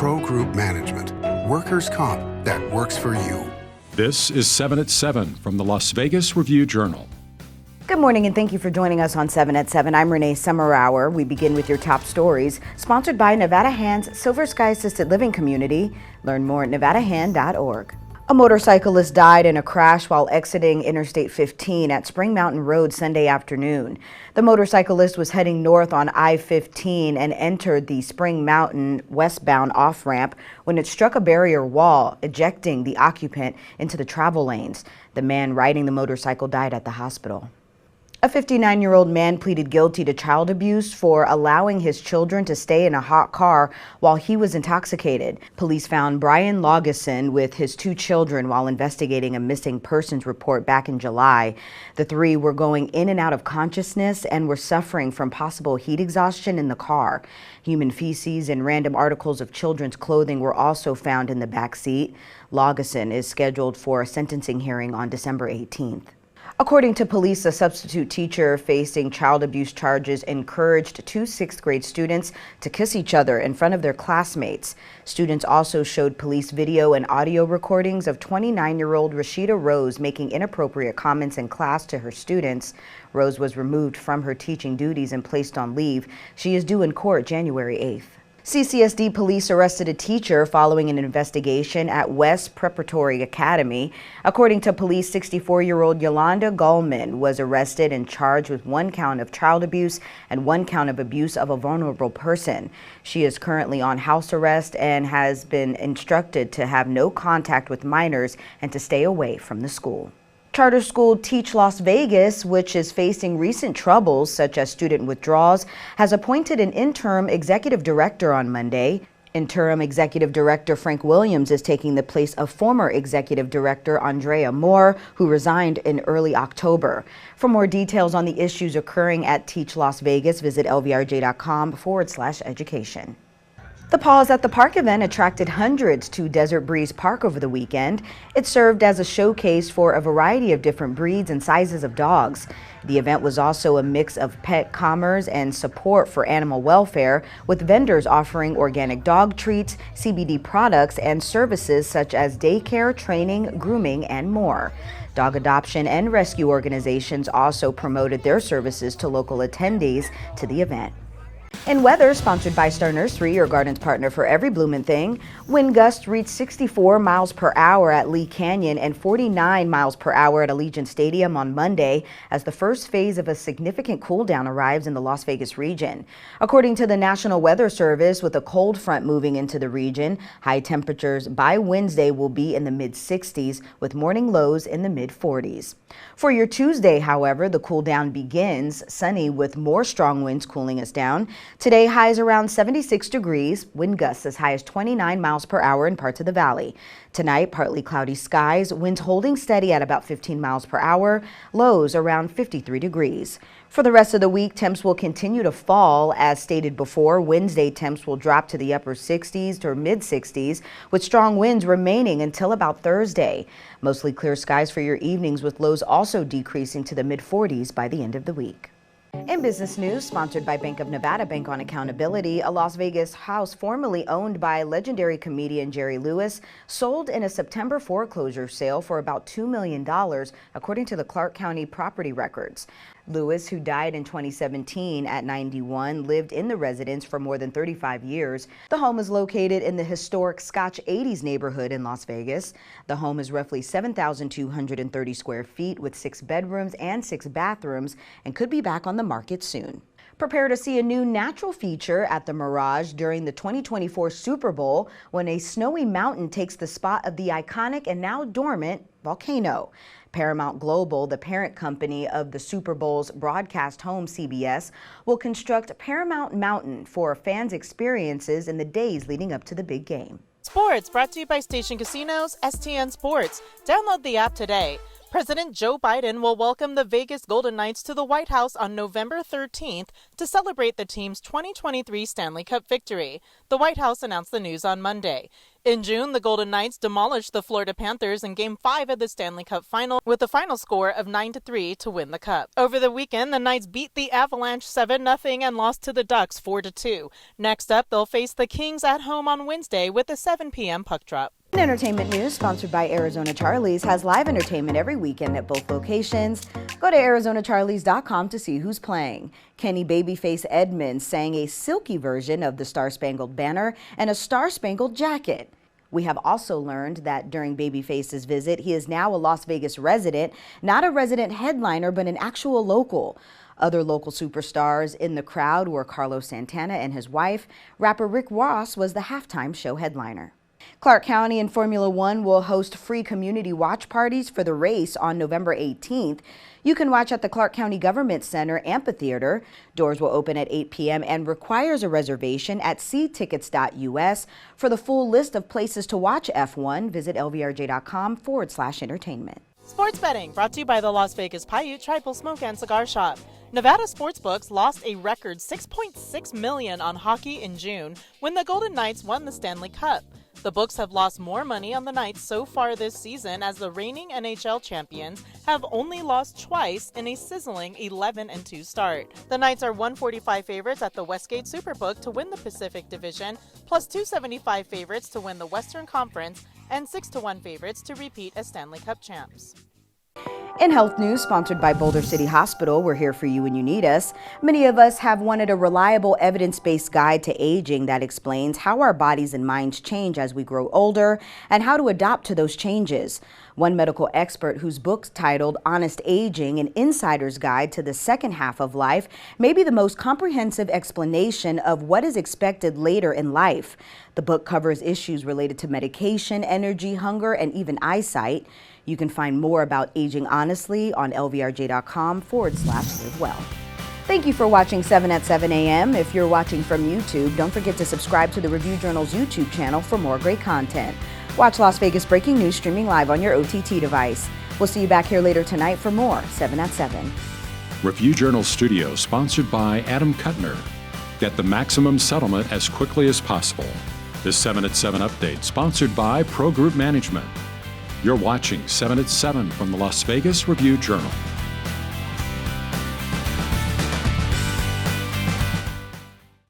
Pro Group Management. Workers' comp that works for you. This is 7 at 7 from the Las Vegas Review-Journal. Good morning and thank you for joining us on 7 at 7. I'm Renee Summerhour. We begin with your top stories, sponsored by Nevada Hand's Silver Sky Assisted Living Community. Learn more at nevadahand.org. A motorcyclist died in a crash while exiting Interstate 15 at Spring Mountain Road Sunday afternoon. The motorcyclist was heading north on I-15 and entered the Spring Mountain westbound off-ramp when it struck a barrier wall, ejecting the occupant into the travel lanes. The man riding the motorcycle died at the hospital. A 59-year-old man pleaded guilty to child abuse for allowing his children to stay in a hot car while he was intoxicated. Police found Brian Laugesen with his two children while investigating a missing persons report back in July. The three were going in and out of consciousness and were suffering from possible heat exhaustion in the car. Human feces and random articles of children's clothing were also found in the back seat. Laugesen is scheduled for a sentencing hearing on December 18th. According to police, a substitute teacher facing child abuse charges encouraged two sixth-grade students to kiss each other in front of their classmates. Students also showed police video and audio recordings of 29-year-old Rashida Rose making inappropriate comments in class to her students. Rose was removed from her teaching duties and placed on leave. She is due in court January 8th. CCSD police arrested a teacher following an investigation at West Preparatory Academy. According to police, 64-year-old Yolanda Gallman was arrested and charged with 1 count of child abuse and 1 count of abuse of a vulnerable person. She is currently on house arrest and has been instructed to have no contact with minors and to stay away from the school. Charter school Teach Las Vegas, which is facing recent troubles such as student withdrawals, has appointed an interim executive director on Monday. Interim executive director Frank Williams is taking the place of former executive director Andrea Moore, who resigned in early October. For more details on the issues occurring at Teach Las Vegas, visit lvrj.com/education. The Paws at the Park event attracted hundreds to Desert Breeze Park over the weekend. It served as a showcase for a variety of different breeds and sizes of dogs. The event was also a mix of pet commerce and support for animal welfare, with vendors offering organic dog treats, CBD products, and services such as daycare, training, grooming, and more. Dog adoption and rescue organizations also promoted their services to local attendees to the event. In weather, sponsored by Star Nursery, your garden's partner for every bloomin' thing, wind gusts reached 64 miles per hour at Lee Canyon and 49 miles per hour at Allegiant Stadium on Monday as the first phase of a significant cool down arrives in the Las Vegas region. According to the National Weather Service, with a cold front moving into the region, high temperatures by Wednesday will be in the mid-60s with morning lows in the mid-40s. For your Tuesday, however, the cool down begins sunny with more strong winds cooling us down. Today, highs around 76 degrees, wind gusts as high as 29 miles per hour in parts of the valley. Tonight, partly cloudy skies, winds holding steady at about 15 miles per hour, lows around 53 degrees. For the rest of the week, temps will continue to fall. As stated before, Wednesday temps will drop to the upper 60s to mid-60s, with strong winds remaining until about Thursday. Mostly clear skies for your evenings, with lows also decreasing to the mid-40s by the end of the week. In business news, sponsored by Bank of Nevada Bank on Accountability, a Las Vegas house formerly owned by legendary comedian Jerry Lewis sold in a September foreclosure sale for about $2 million, according to the Clark County property records. Lewis, who died in 2017 at 91, lived in the residence for more than 35 years. The home is located in the historic Scotch 80s neighborhood in Las Vegas. The home is roughly 7,230 square feet with 6 bedrooms and 6 bathrooms and could be back on the market soon. Prepare to see a new natural feature at the Mirage during the 2024 Super Bowl when a snowy mountain takes the spot of the iconic and now dormant volcano. Paramount Global, the parent company of the Super Bowl's broadcast home CBS, will construct Paramount Mountain for fans' experiences in the days leading up to the big game. Sports brought to you by Station Casinos, STN Sports. Download the app today. President Joe Biden will welcome the Vegas Golden Knights to the White House on November 13th to celebrate the team's 2023 Stanley Cup victory. The White House announced the news on Monday. In June, the Golden Knights demolished the Florida Panthers in Game 5 of the Stanley Cup Final with a final score of 9-3 to win the Cup. Over the weekend, the Knights beat the Avalanche 7-0 and lost to the Ducks 4-2. Next up, they'll face the Kings at home on Wednesday with a 7 p.m. puck drop. Entertainment news sponsored by Arizona Charlie's has live entertainment every weekend at both locations. Go to ArizonaCharlies.com to see who's playing. Kenny Babyface Edmonds sang a silky version of the Star-Spangled Banner and a Star-Spangled Jacket. We have also learned that during Babyface's visit, he is now a Las Vegas resident, not a resident headliner, but an actual local. Other local superstars in the crowd were Carlos Santana and his wife. Rapper Rick Ross was the halftime show headliner. Clark County and Formula One will host free community watch parties for the race on November 18th. You can watch at the Clark County Government Center Amphitheater. Doors will open at 8 p.m. and requires a reservation at ctickets.us. For the full list of places to watch F1, visit lvrj.com/entertainment. Sports betting brought to you by the Las Vegas Paiute Tribal Smoke and Cigar Shop. Nevada sportsbooks lost a record $6.6 million on hockey in June when the Golden Knights won the Stanley Cup. The books have lost more money on the Knights so far this season as the reigning NHL champions have only lost twice in a sizzling 11-2 start. The Knights are 145 favorites at the Westgate Superbook to win the Pacific Division, plus 275 favorites to win the Western Conference, and 6-1 favorites to repeat as Stanley Cup champs. In health news sponsored by Boulder City Hospital, we're here for you when you need us. Many of us have wanted a reliable evidence-based guide to aging that explains how our bodies and minds change as we grow older and how to adapt to those changes. One medical expert whose book's titled Honest Aging, An Insider's Guide to the Second Half of Life, may be the most comprehensive explanation of what is expected later in life. The book covers issues related to medication, energy, hunger, and even eyesight. You can find more about aging honestly on lvrj.com/live well. Thank you for watching 7 at 7 a.m. If you're watching from YouTube, don't forget to subscribe to the Review Journal's YouTube channel for more great content. Watch Las Vegas Breaking News streaming live on your OTT device. We'll see you back here later tonight for more 7 at 7. Review Journal Studio sponsored by Adam Kuttner. Get the maximum settlement as quickly as possible. This 7 at 7 update sponsored by Pro Group Management. You're watching 7 at 7 from the Las Vegas Review Journal.